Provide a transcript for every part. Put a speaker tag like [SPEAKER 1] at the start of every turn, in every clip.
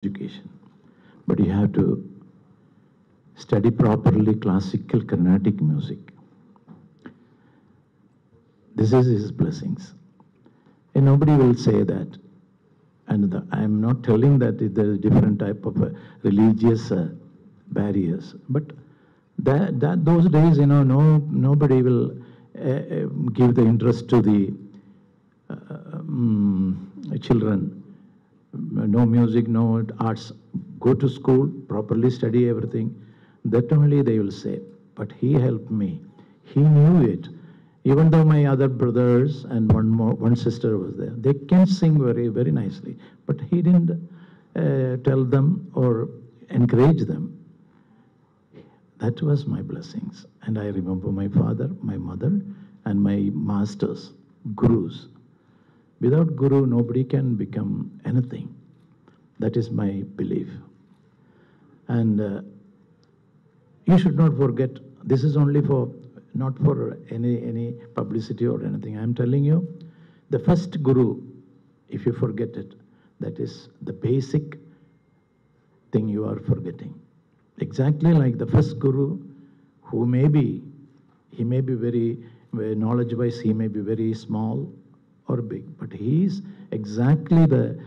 [SPEAKER 1] education. But you have to study properly classical Carnatic music. This is his blessings. And nobody will say that. And I'm not telling that there is different type of religious barriers. But those days, nobody will give the interest to the children. No music, no arts. Go to school, properly study everything. That only they will say. But he helped me. He knew it. Even though my other brothers and one sister was there, they can sing very, very nicely. But he didn't tell them or encourage them. That was my blessings. And I remember my father, my mother, and my masters, gurus. Without guru, nobody can become anything. That is my belief. And you should not forget, this is only for, not for any publicity or anything. I'm telling you, the first guru, if you forget it, that is the basic thing you are forgetting. Exactly like the first guru, who may be, he may be very knowledge-wise, he may be very small or big, but he is exactly the,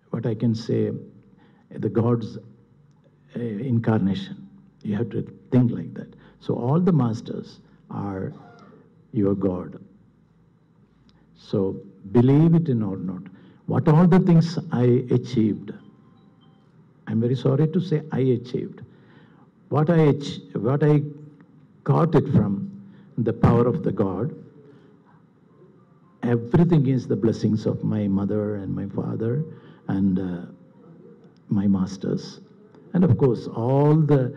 [SPEAKER 1] what I can say, the God's incarnation. You have to think like that. So all the masters are your God. So believe it or not, what all the things I achieved, I'm very sorry to say I achieved. What I got it from the power of the God, everything is the blessings of my mother and my father and my masters. And of course, all the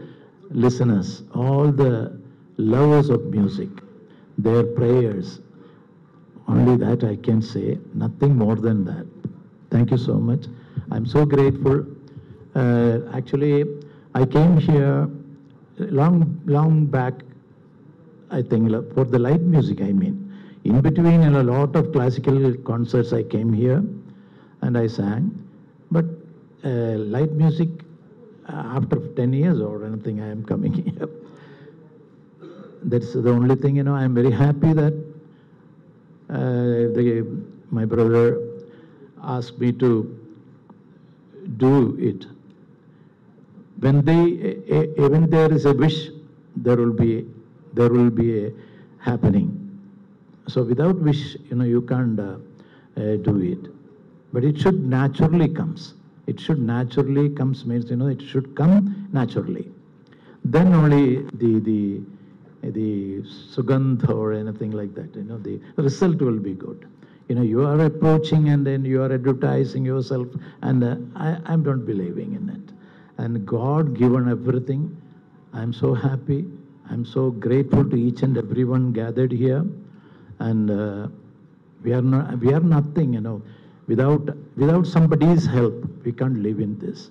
[SPEAKER 1] listeners, all the lovers of music, their prayers, only that I can say, nothing more than that. Thank you so much. I'm so grateful. Actually, I came here long back, I think, for the light music, I mean. In between a lot of classical concerts, I came here and I sang. But light music, after 10 years or anything, I am coming here. That's the only thing, I'm very happy that my brother asked me to do it. When there is a wish, there will be a happening. So without wish, you can't do it. But it should naturally comes. It should naturally comes means, it should come naturally. Then only the sugandh or anything like that, the result will be good. You are approaching and then you are advertising yourself, and I'm not believing in it. And God given everything. I'm so happy. I'm so grateful to each and everyone gathered here. And we are nothing, Without somebody's help, we can't live in this.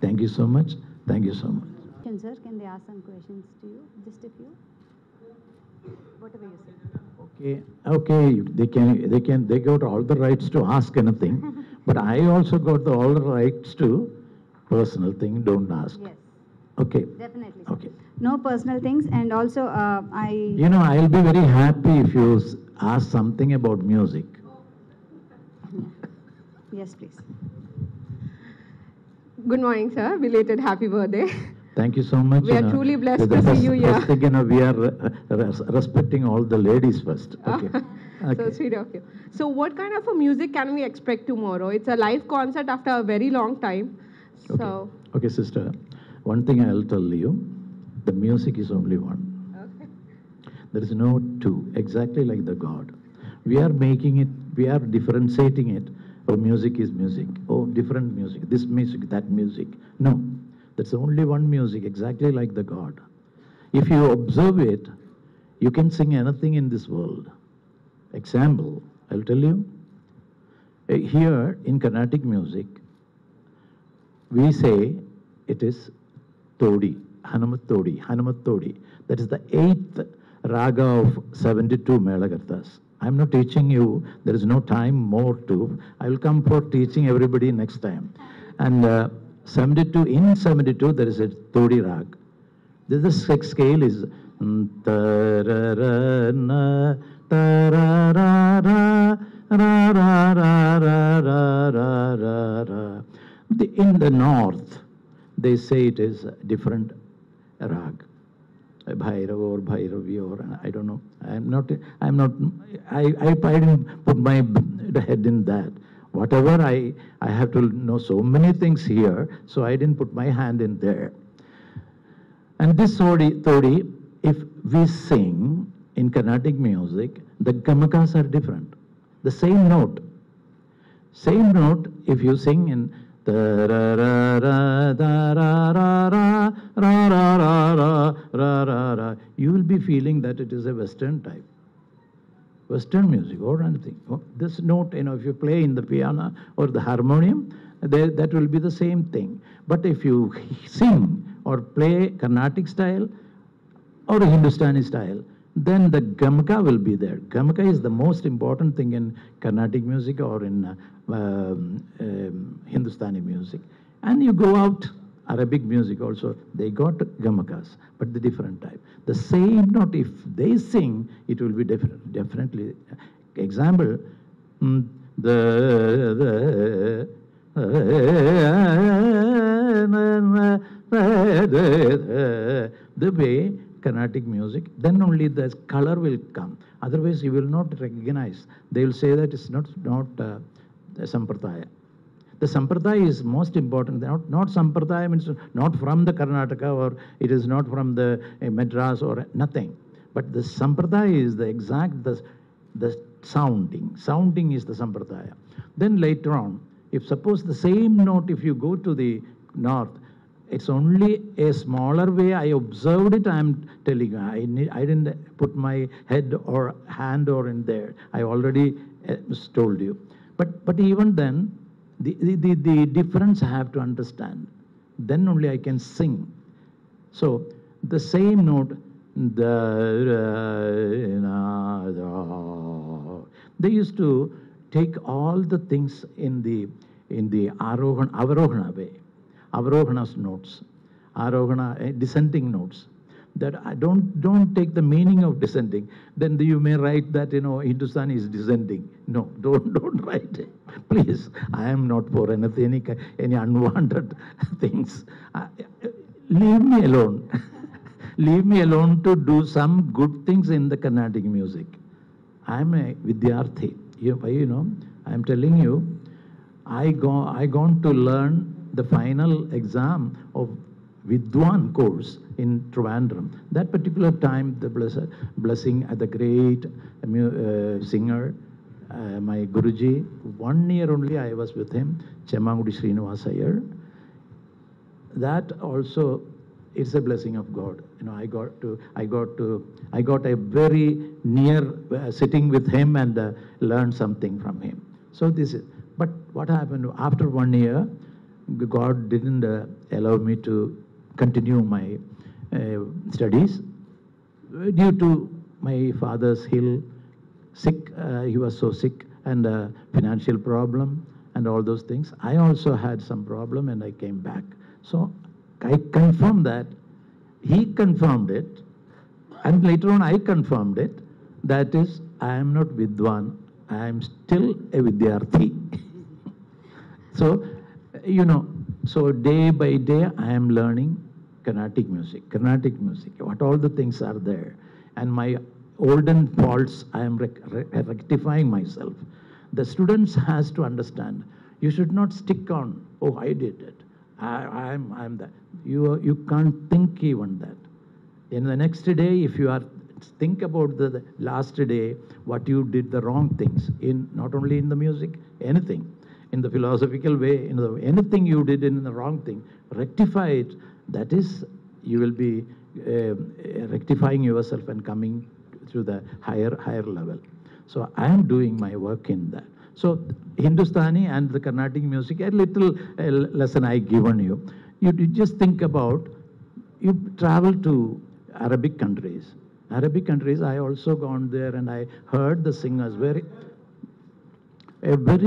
[SPEAKER 1] Thank you so much. Thank you so much.
[SPEAKER 2] Sir, can they ask some questions to you? Just a few. Whatever you say.
[SPEAKER 1] Okay. They got all the rights to ask anything, but I also got all the rights to personal thing. Don't ask.
[SPEAKER 2] Yes.
[SPEAKER 1] Okay.
[SPEAKER 2] Definitely.
[SPEAKER 1] Okay.
[SPEAKER 2] No personal things, and also
[SPEAKER 1] I'll be very happy if you ask something about music.
[SPEAKER 2] Yes, please.
[SPEAKER 3] Good morning, sir. Belated happy birthday.
[SPEAKER 1] Thank you so much.
[SPEAKER 3] We are truly blessed to see you here.
[SPEAKER 1] First thing, we are respecting all the ladies first. Okay.
[SPEAKER 3] So sweet of you. So what kind of a music can we expect tomorrow? It's a live concert after a very long time. So.
[SPEAKER 1] Okay, sister. One thing I'll tell you, the music is only one.
[SPEAKER 3] Okay.
[SPEAKER 1] There is no two, exactly like the God. We are making it, we are differentiating it. Oh, music is music. Oh, different music. This music, that music. No, that's only one music, exactly like the God. If you observe it, you can sing anything in this world. Example, I'll tell you. Here in Carnatic music, we say it is Todi, Hanumat Todi. That is the 8th raga of 72 Melagarthas. I'm not teaching you. There is no time more to. I will come for teaching everybody next time. And 72, in 72, there is a Todi rag. The sixth scale is ta-ra-ra-na, ta-ra-ra-ra, ra-ra-ra-ra-ra-ra-ra. In the north, they say it is a different rag. Bhairav or Bhairavi or I don't know. I didn't put my head in that. Whatever I have to know so many things here, so I didn't put my hand in there. And this Todi, if we sing in Carnatic music, the gamakas are different. The same note, if you sing in you will be feeling that it is a Western type. Western music or anything. This note, if you play in the piano or the harmonium, that will be the same thing. But if you sing or play Carnatic style or Hindustani style, then the gamaka will be there. Gamaka is the most important thing in Carnatic music or in Hindustani music. And you go out, Arabic music also, they got gamakas, but the different type. The same note, if they sing, it will be different, definitely. Example, the way Carnatic music, then only the color will come. Otherwise, you will not recognize. They will say that it's not Sampradaya. The Sampradaya is most important. Not Sampradaya means not from the Karnataka or it is not from the Madras or nothing. But the Sampradaya is the exact, the sounding. Sounding is the Sampradaya. Then later on, if suppose the same note, if you go to the north, it's only a smaller way. I observed it. I'm telling you. I didn't put my head or hand or in there. I already told you. But even then, the difference I have to understand. Then only I can sing. So the same note, they used to take all the things in the Avarohana way. Avarohana's notes, Arohana, descending notes. That I don't take the meaning of descending. Then you may write that Hindustani is descending. No, don't write it, please. I am not for anything, any unwanted things. Leave me alone. Leave me alone to do some good things in the Carnatic music. I am a Vidyarthi. I am telling you, I gone to learn the final exam of Vidwan course in Trivandrum. That particular time, the blessing at the great singer, my Guruji, 1 year only I was with him, Chemmangudi Srinivas Iyer. That also, it's a blessing of God. I got a very near sitting with him and learned something from him. So this is, but what happened after 1 year? God didn't allow me to continue my studies due to my father's sick. He was so sick and financial problem and all those things. I also had some problem and I came back. So I confirmed that. He confirmed it. And later on I confirmed it. That is, I am not Vidwan. I am still a Vidyarthi. So, so day by day I am learning Carnatic music, what all the things are there. And my olden faults, I am rectifying myself. The students has to understand, you should not stick on, oh, I did it, I'm that. You can't think even that. In the next day, if you are, think about the last day, what you did the wrong things, in not only in the music, anything. In the philosophical way, anything you did in the wrong thing, rectify it. That is, you will be rectifying yourself and coming to the higher level. So I am doing my work in that. So Hindustani and the Carnatic music, a little lesson I given you. You just think about, you travel to Arabic countries. Arabic countries, I also gone there and I heard the singers, very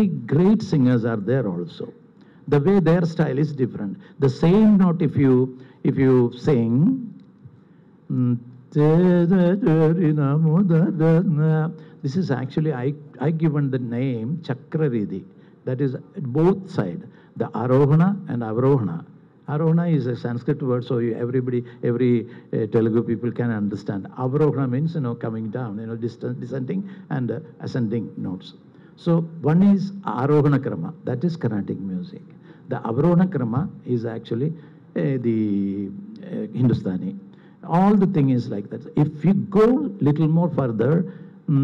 [SPEAKER 1] great singers are there also. The way their style is different. The same note, if you sing, this is actually, I given the name Chakraridi. That is both side, the Arohana and Avrohana. Arohana is a Sanskrit word, so every Telugu people can understand. Avrohana means, coming down, descending and ascending notes. So one is Arohana Krama, that is Carnatic music. The Avrohana Krama is actually the Hindustani. All the thing is like that. If you go little more further, the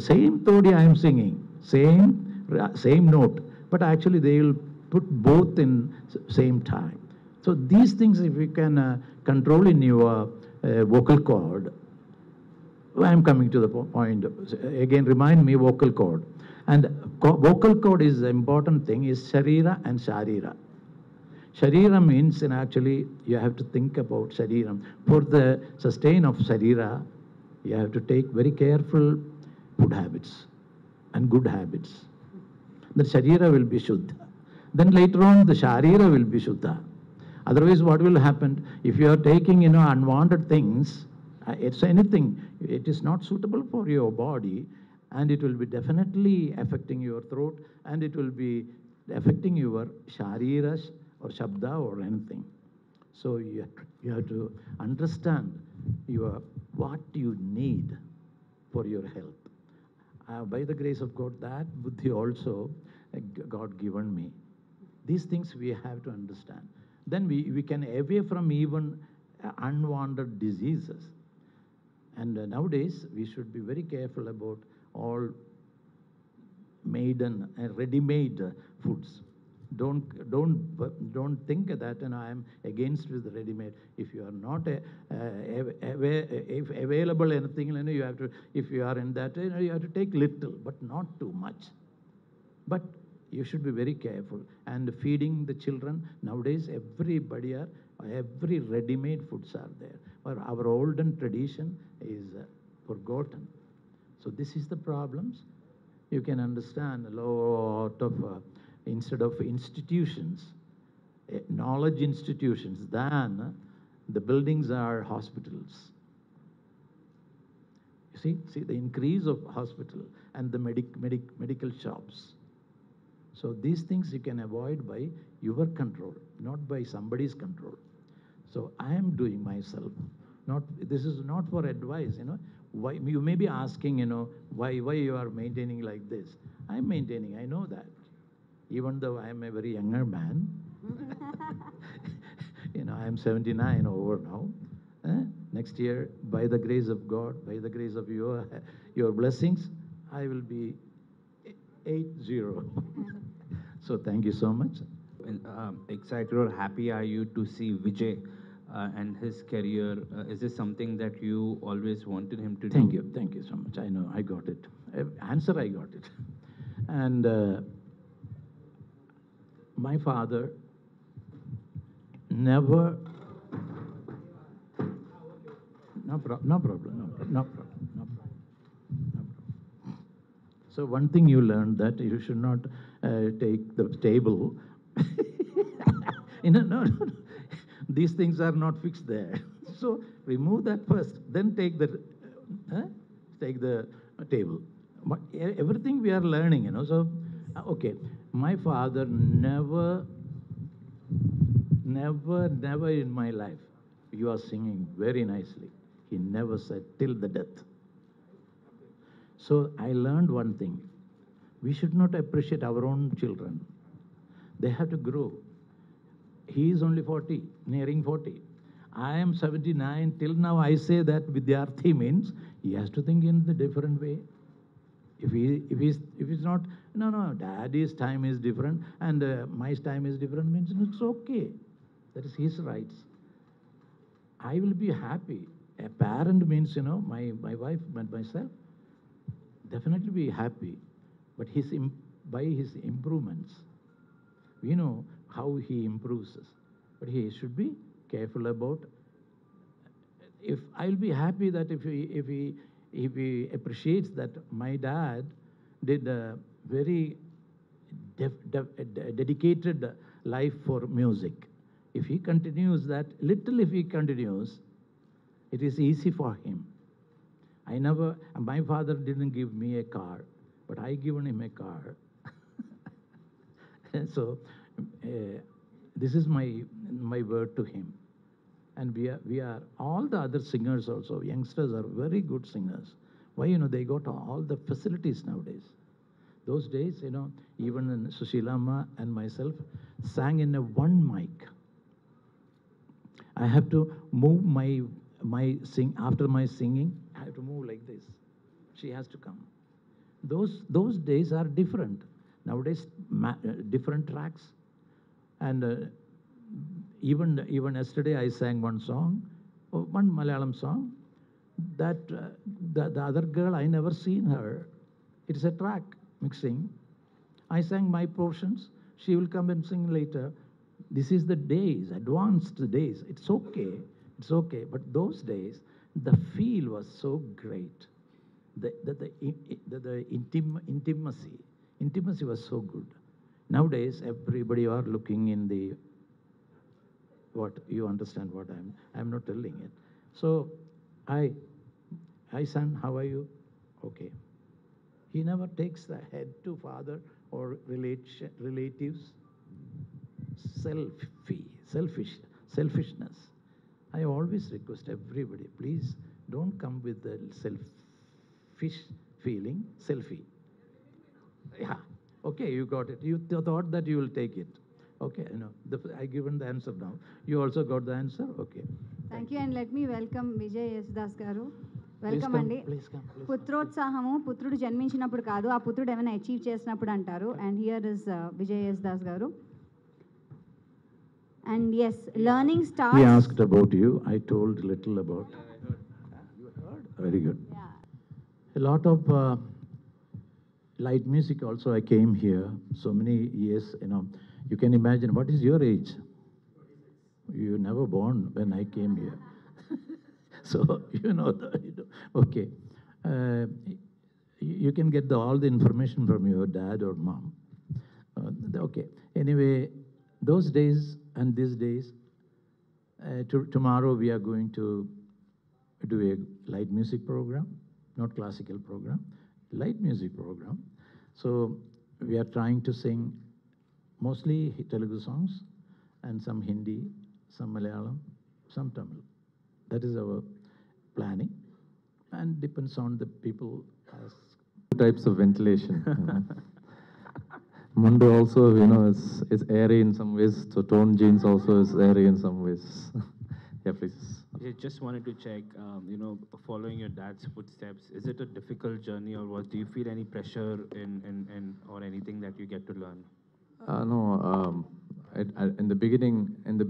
[SPEAKER 1] same Todi I am singing, same note, but actually they will put both in same time. So these things, if you can control in your vocal cord, I am coming to the point. Again, remind me vocal cord. And vocal cord is the important thing, is Sharira and Sharira. Sharira means, actually, you have to think about Shariram. For the sustain of Sharira, you have to take very careful food habits and good habits. The Sharira will be Shuddha. Then later on, the Sharira will be Shuddha. Otherwise, what will happen? If you are taking, unwanted things, it's anything, it is not suitable for your body, and it will be definitely affecting your throat, and it will be affecting your Sharira or Shabda or anything. So you have to understand what you need for your health. By the grace of God, that buddhi also God given me. These things we have to understand. Then we can away from even unwanted diseases. And nowadays, we should be very careful about all ready-made foods. Don't think that I am against with ready-made. If you are not if available anything, you have to. If you are in that, you have to take little, but not too much. But you should be very careful. And feeding the children nowadays, every ready-made foods are there. Our olden tradition is forgotten. So this is the problems. You can understand a lot of. Instead of institutions, knowledge institutions, then the buildings are hospitals. You see the increase of hospital and the medical shops. So these things you can avoid by your control, not by somebody's control. So I am doing myself. This is not for advice. Why you may be asking, why you are maintaining like this. I'm maintaining. I know that. Even though I am a very younger man, I am 79 over now. Next year, by the grace of God, by the grace of your blessings, I will be 80. So thank you so much.
[SPEAKER 4] Excited or happy are you to see Vijay and his career? Is this something that you always wanted him to do?
[SPEAKER 1] Thank you so much. I know, I got it. Answer, I got it. And my father never. No problem. So one thing you learned, that you should not take the table. No. These things are not fixed there. So remove that first, then take the table. But everything we are learning, So okay, my father never in my life, you are singing very nicely. He never said till the death. So I learned one thing. We should not appreciate our own children. They have to grow. He is only 40, nearing 40. I am 79. Till now I say that Vidyarthi means he has to think in the different way. If he's not, no, daddy's time is different and my time is different, means it's okay. That is his rights. I will be happy. A parent means, my wife and myself, definitely be happy. But by his improvements, we know how he improves us. But he should be careful about. If I'll be happy that if he appreciates that my dad did a very dedicated life for music. If he continues that, if he continues, it is easy for him. My father didn't give me a car, but I given him a car. So this is my word to him. And we are all the other singers also, youngsters are very good singers. Why? They got all the facilities nowadays. Those days, even Sushilama and myself sang in a one mic. I have to move after my singing, I have to move like this. She has to come. Those days are different. Nowadays, different tracks. And even yesterday, I sang one song, one Malayalam song, that the other girl, I never seen her. It's a track mixing. I sang my portions. She will come and sing later. This is the days, advanced days. It's okay. But those days, the feel was so great. The intimacy was so good. Nowadays, everybody are looking in the what you understand what I'm not telling it. So, hi son, how are you? Okay. He never takes the head to father or relatives. Selfishness. I always request everybody, please don't come with the selfish feeling, selfie. Yeah, okay, you got it. You thought that you will take it. Okay, I given the answer now. You also got the answer? Okay.
[SPEAKER 2] Thank you, and let me welcome Vijay Yesudas garu. Welcome అండి.
[SPEAKER 1] Please come.
[SPEAKER 2] పుత్రోత్సాహము పుత్రుడు జన్మించినప్పుడు కాదు, ఆ పుత్రుడు ఏమైనా achieve చేసినప్పుడు అంటారు. And here is Vijay Yesudas garu. And yes, learning starts.
[SPEAKER 1] He asked about you. I told little about. Yeah, I heard. You heard? Very good.
[SPEAKER 2] Yeah.
[SPEAKER 1] A lot of light music also. I came here so many years. You can imagine. What is your age? You never born when I came here. So okay. You can get all the information from your dad or mom. Okay. Anyway, those days and these days, tomorrow we are going to do a light music program, not classical program, light music program. So we are trying to sing mostly Telugu songs and some Hindi, some Malayalam, some Tamil. That is our planning, and depends on the people.
[SPEAKER 5] Two types of ventilation. Mundo also, is airy in some ways. So tone jeans also is airy in some ways. Yeah, please.
[SPEAKER 4] I just wanted to check, following your dad's footsteps, is it a difficult journey, or do you feel any pressure in or anything that you get to learn?
[SPEAKER 5] No, in the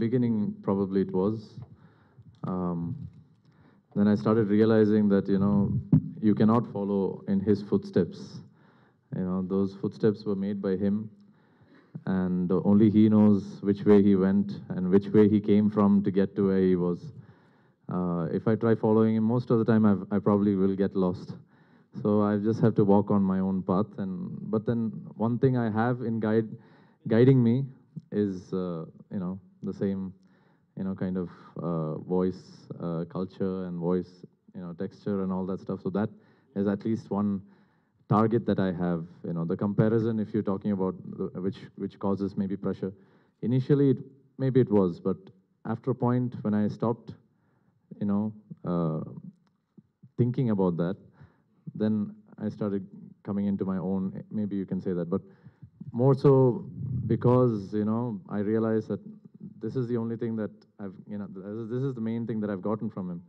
[SPEAKER 5] beginning, probably it was. Then I started realizing that, you cannot follow in his footsteps. Those footsteps were made by him, and only he knows which way he went and which way he came from to get to where he was. If I try following him, most of the time I probably will get lost. So I just have to walk on my own path. But then one thing I have in guiding me is, the same, kind of voice, culture and voice, texture and all that stuff. So that is at least one target that I have. The comparison, if you're talking about which causes maybe pressure. Initially, maybe it was, but after a point when I stopped, thinking about that, then I started coming into my own, maybe you can say that, but more so because, I realized that this is the only thing that this is the main thing that I've gotten from him.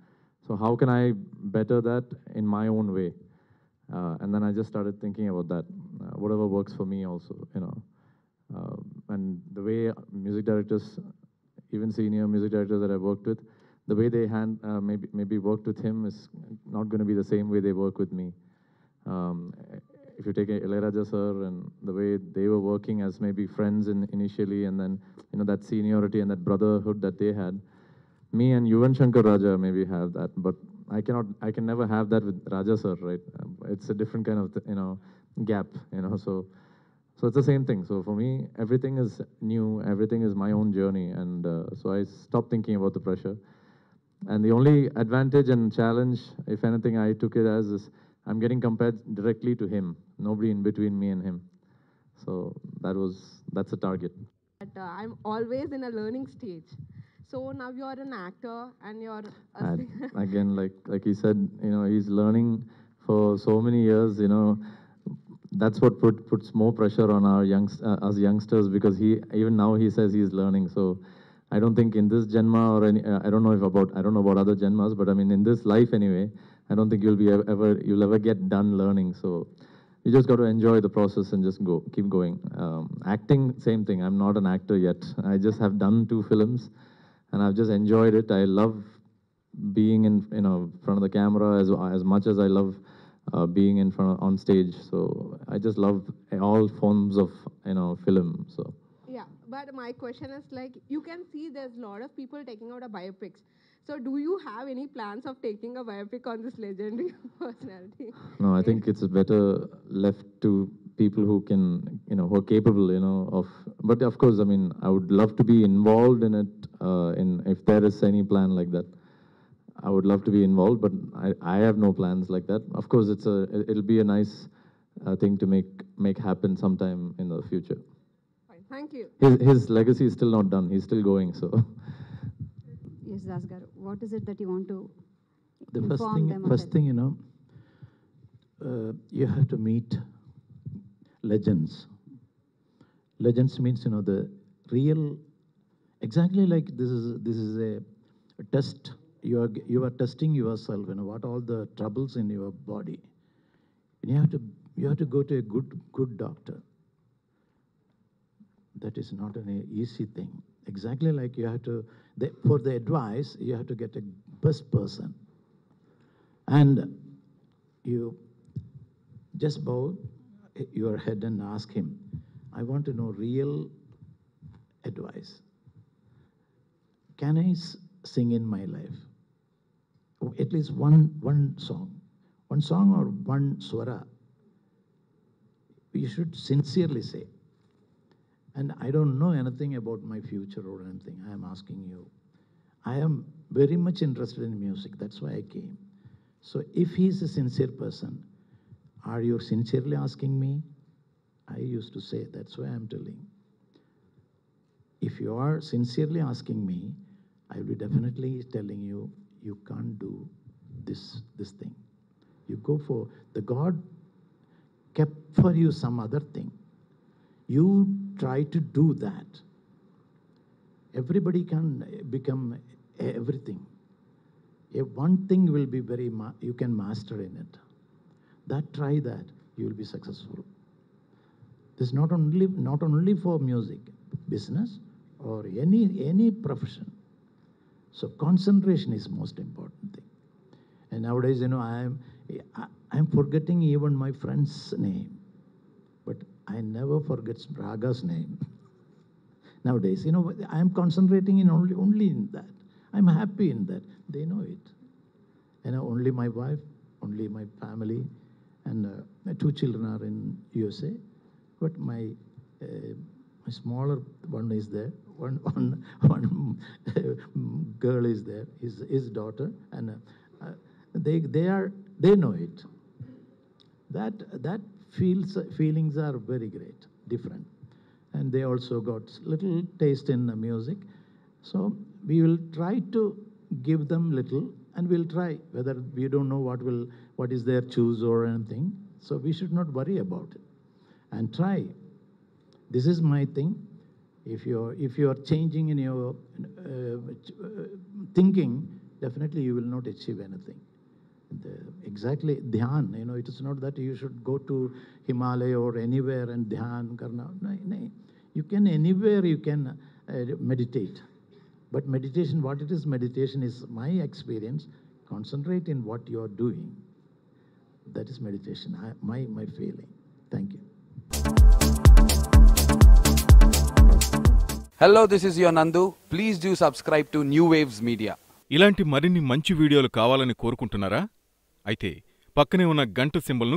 [SPEAKER 5] So how can I better that in my own way? And then I just started thinking about that, whatever works for me also, and the way music directors, even senior music directors that I've worked with, the way they maybe worked with him is not going to be the same way they work with me. If you take Ilayaraja sir and the way they were working as maybe friends initially, and then, that seniority and that brotherhood that they had, Me and Yuvan Shankar Raja maybe have that, but I can never have that with Raja sir, right? It's a different kind of, gap, so it's the same thing. So for me, everything is new, everything is my own journey, and so I stopped thinking about the pressure. And the only advantage and challenge, if anything, I took it as is I'm getting compared directly to him, nobody in between me and him. So that's a target.
[SPEAKER 3] But I'm always in a learning stage. So now you're an actor and you're a
[SPEAKER 5] And again, like he said, he's learning for so many years. That's what puts more pressure on our us youngsters, because even now he says he's learning. So I don't think in this Janma or any, I don't know about other Janmas, but I mean in this life anyway, I don't think you'll ever get done learning. So you just got to enjoy the process and just keep going. Acting, same thing. I'm not an actor yet. I just have done 2 films, and I've just enjoyed it. I love being in front of the camera as much as I love being on stage. So I just love all forms of film. So.
[SPEAKER 3] Yeah, but my question is like, you can see there's a lot of people taking out a biopics. So do you have any plans of taking a biopic on this legendary personality?
[SPEAKER 5] No, I think it's better left to people who can, who are capable, of. But of course, I mean, I would love to be involved in it. If there is any plan like that, I would love to be involved. But I have no plans like that. Of course, it'll be a nice thing to make happen sometime in the future.
[SPEAKER 3] Fine, thank you.
[SPEAKER 5] His legacy is still not done. He's still going. So.
[SPEAKER 2] Yes, Das garu, what is it that you want to
[SPEAKER 1] The
[SPEAKER 2] inform them
[SPEAKER 1] first thing, you have to meet legends. Legends means, the real, exactly like this is a test. You are testing yourself, what all the troubles in your body. And you have to go to a good doctor. That is not an easy thing. Exactly like you have to, for the advice, you have to get a best person. And you just bow your head and ask him, I want to know real advice. Can I sing in my life? At least one song. One song or one swara. You should sincerely say. And I don't know anything about my future or anything. I am asking you. I am very much interested in music. That's why I came. So if he's a sincere person, are you sincerely asking me? I used to say, that's why I'm telling. If you are sincerely asking me, I will be definitely telling you, you can't do this thing. You go for, the God kept for you some other thing. You try to do that. Everybody can become everything. One thing will be you can master in it. Try that, you will be successful. This is not only for music, business, or any profession. So concentration is most important thing. And nowadays, I'm forgetting even my friend's name, but I never forget Raga's name. Nowadays, I'm concentrating in only in that. I'm happy in that. They know it. Only my wife, only my family, and my 2 children are in USA. But my smaller one is there. One girl is there. His daughter, and they know it. That feelings are very great, different, and they also got little taste in music. So we will try to give them little, and we'll try. Whether we don't know what is their choose or anything, so we should not worry about it, and try. This is my thing. If you are changing in your thinking, definitely you will not achieve anything. Exactly, dhyan. It is not that you should go to Himalaya or anywhere and dhyan karna. No. You can anywhere you can meditate. But meditation, what it is, meditation is my experience. Concentrate in what you are doing. That is meditation. My feeling. Thank you.
[SPEAKER 6] Hello, this is your Nandu. Please do subscribe to New Waves Media. ఇలాంటి మరిన్ని మంచి వీడియోలు కావాలని కోరుకుంటున్నారా? అయితే పక్కనే ఉన్న గంట సింబల్ను